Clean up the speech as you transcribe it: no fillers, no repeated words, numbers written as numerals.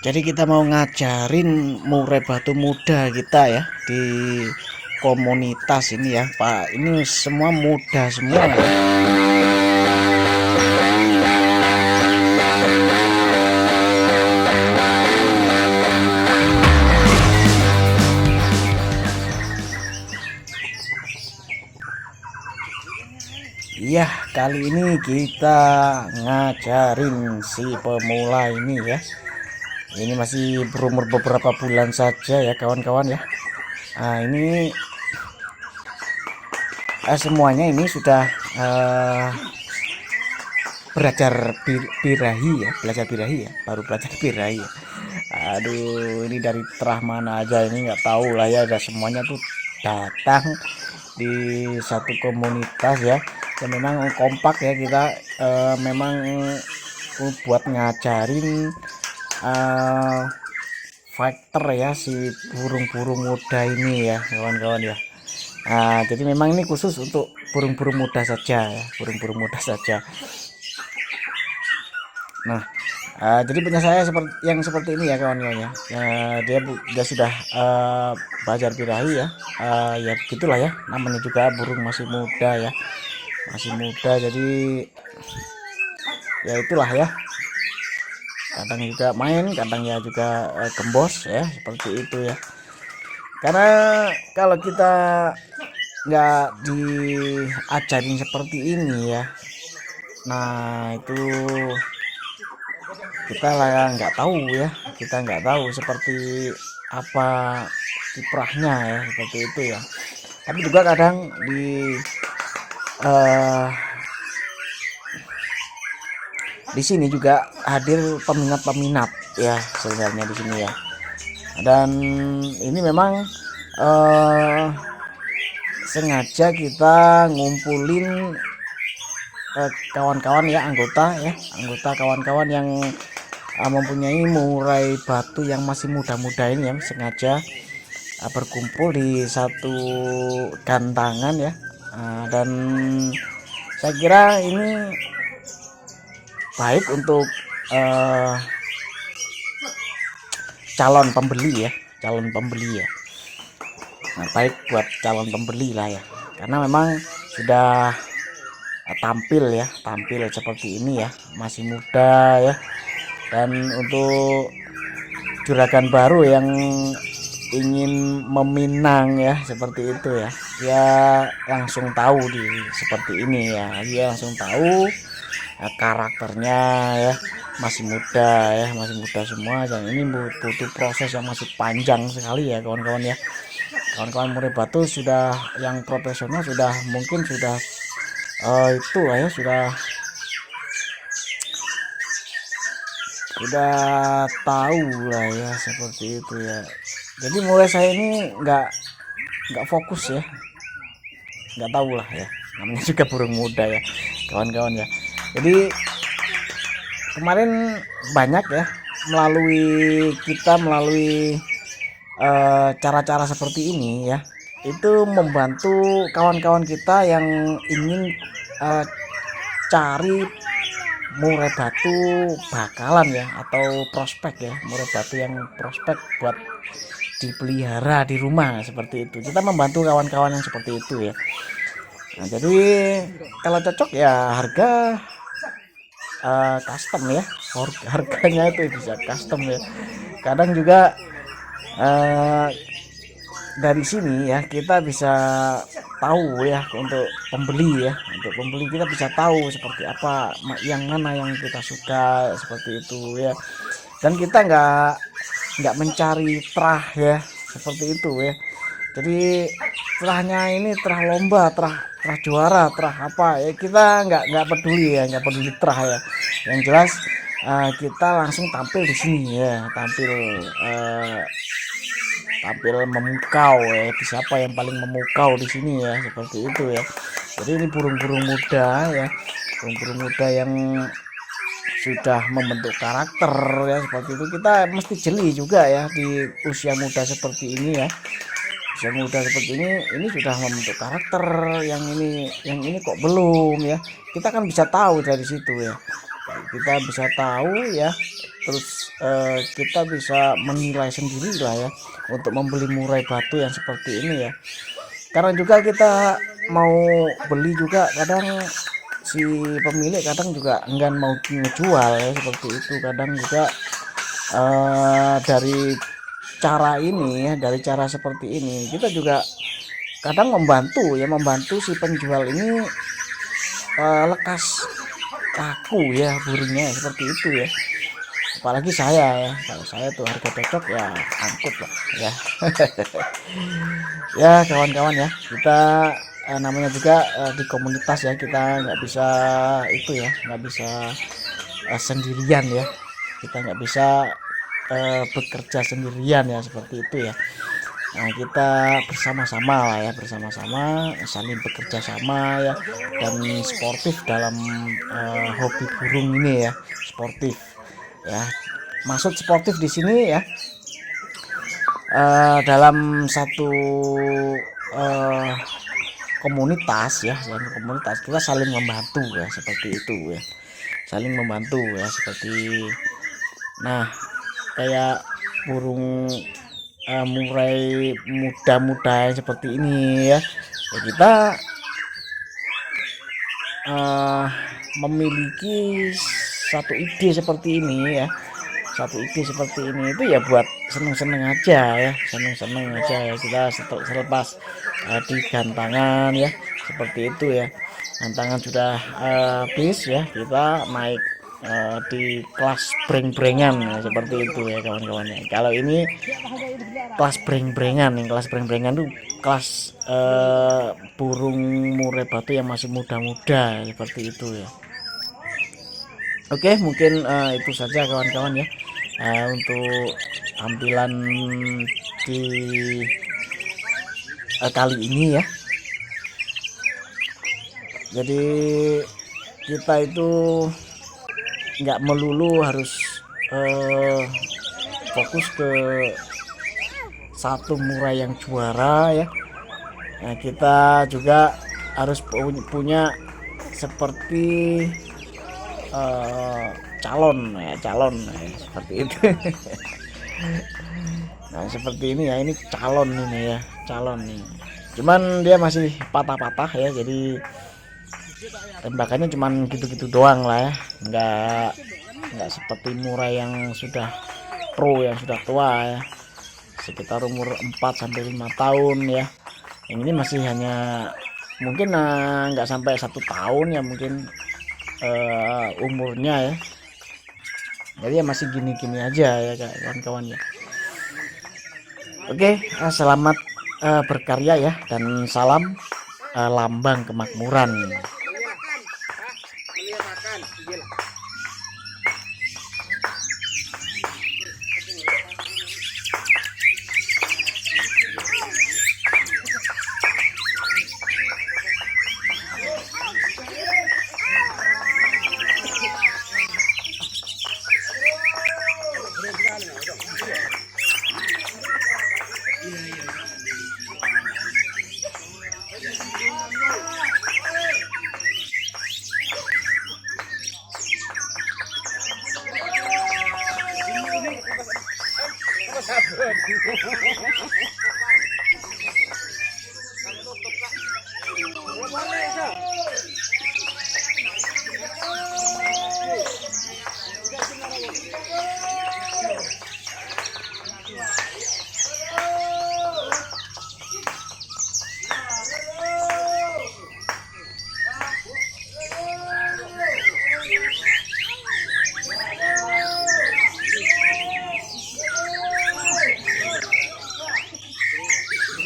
Jadi kita mau ngajarin murai batu muda kita ya di komunitas ini ya Pak. Ini semua muda semua ya. Iya, kali ini kita ngajarin si pemula ini ya. Ini masih berumur beberapa bulan saja ya kawan-kawan ya. Nah, ini semuanya ini sudah belajar birahi ya, baru belajar birahi ya. Aduh, ini dari terah mana aja ini nggak tahu lah ya, ada semuanya tuh datang di satu komunitas ya. Dan memang kompak ya kita, memang buat ngajarin fighter ya si burung-burung muda ini ya kawan-kawan ya. Nah, jadi memang ini khusus untuk burung-burung muda saja ya, burung-burung muda saja. Nah, jadi punya saya seperti ini ya kawan-kawan ya. Dia sudah belajar birahi ya. Ya begitulah ya, namanya juga burung masih muda ya, masih muda. Jadi ya itulah ya, kadang juga main, kadang ya juga gembos ya, seperti itu ya. Karena kalau kita nggak diajarin seperti ini ya, nah itu kita lah nggak tahu ya, kita nggak tahu seperti apa kiprahnya ya, seperti itu ya. Tapi juga kadang di sini juga hadir peminat-peminat ya sebenarnya di sini ya. Dan ini memang sengaja kita ngumpulin kawan-kawan ya, anggota kawan-kawan yang mempunyai murai batu yang masih muda-muda ini ya, sengaja berkumpul di satu gantangan ya. Dan saya kira ini baik untuk calon pembeli ya, nah, baik buat calon pembeli lah ya, karena memang sudah tampil seperti ini ya, masih muda ya. Dan untuk juragan baru yang ingin meminang ya, seperti itu ya, dia langsung tahu seperti ini ya, dia langsung tahu karakternya ya, masih muda semua. Dan ini butuh proses yang masih panjang sekali ya kawan-kawan ya. Kawan-kawan murai batu sudah yang profesional sudah mungkin sudah itu lah ya, sudah tahu lah ya, seperti itu ya. Jadi mulai saya ini nggak fokus ya, nggak tahu lah ya, namanya juga burung muda ya kawan-kawan ya. Jadi kemarin banyak ya, melalui cara-cara seperti ini ya, itu membantu kawan-kawan kita yang ingin cari murai batu bakalan ya, atau prospek ya, murai batu yang prospek buat dipelihara di rumah seperti itu. Kita membantu kawan-kawan yang seperti itu ya. Nah, jadi kalau cocok ya harga custom ya, harganya itu bisa custom ya. Kadang juga dari sini ya kita bisa tahu ya, untuk pembeli kita bisa tahu seperti apa, yang mana yang kita suka, seperti itu ya. Dan kita nggak mencari terah ya, seperti itu ya. Jadi terahnya ini terah lomba, terah juara, terah apa ya, kita nggak peduli ya, nggak peduli terah ya. Yang jelas kita langsung tampil di sini ya, tampil memukau ya, siapa yang paling memukau di sini ya, seperti itu ya. Jadi ini burung-burung muda ya, burung-burung muda yang sudah membentuk karakter ya, seperti itu. Kita mesti jeli juga ya di usia muda seperti ini ya. Usia muda seperti ini sudah membentuk karakter, yang ini kok belum ya. Kita kan bisa tahu dari situ ya. kita bisa tahu ya, terus kita bisa menilai sendiri lah ya untuk membeli murai batu yang seperti ini ya. Karena juga kita mau beli juga kadang si pemilik kadang juga enggan mau ngejual ya, seperti itu. Kadang juga dari cara ini ya, dari cara seperti ini kita juga kadang membantu si penjual ini lekas laku ya burungnya seperti itu ya. Apalagi saya ya, kalau saya tuh harga cocok ya angkut lah ya. Ya kawan-kawan ya, kita namanya juga di komunitas ya, kita nggak bisa itu ya, nggak bisa sendirian ya, kita nggak bisa bekerja sendirian ya, seperti itu ya. Nah, kita bersama-sama lah ya, bersama-sama saling bekerja sama ya, dan sportif dalam hobi burung ini ya, sportif ya. Maksud sportif di sini ya, dalam satu komunitas ya, dalam komunitas kita saling membantu ya, seperti itu ya, saling membantu ya, seperti nah kayak burung murai muda-muda seperti ini ya, ya kita memiliki satu ide seperti ini ya, satu ide seperti ini itu ya buat seneng-seneng aja ya, seneng-seneng aja ya. Kita selepas di gantangan ya, seperti itu ya, gantangan sudah habis ya, kita naik di kelas breng-brengan ya, seperti itu ya kawan-kawan ya. Kalau ini kelas breng-brengan, yang kelas breng-brengan tuh kelas burung murai batu yang masih muda-muda ya, seperti itu ya. Oke, mungkin itu saja kawan-kawan ya, untuk tampilan di kali ini ya. Jadi kita itu nggak melulu harus fokus ke satu murai yang juara ya. Nah, kita juga harus punya seperti calon ya, seperti itu. Nah, seperti ini ya, ini calon ini ya, calon nih. Cuman dia masih patah-patah ya, jadi tembakannya cuman gitu-gitu doang lah ya, nggak seperti murai yang sudah pro, yang sudah tua ya, sekitar umur 4-5 tahun ya. Yang ini masih hanya mungkin nggak sampai 1 tahun ya mungkin umurnya ya, jadi ya masih gini-gini aja ya kawan-kawan ya. Oke, selamat berkarya ya, dan salam lambang kemakmuran. Sabun.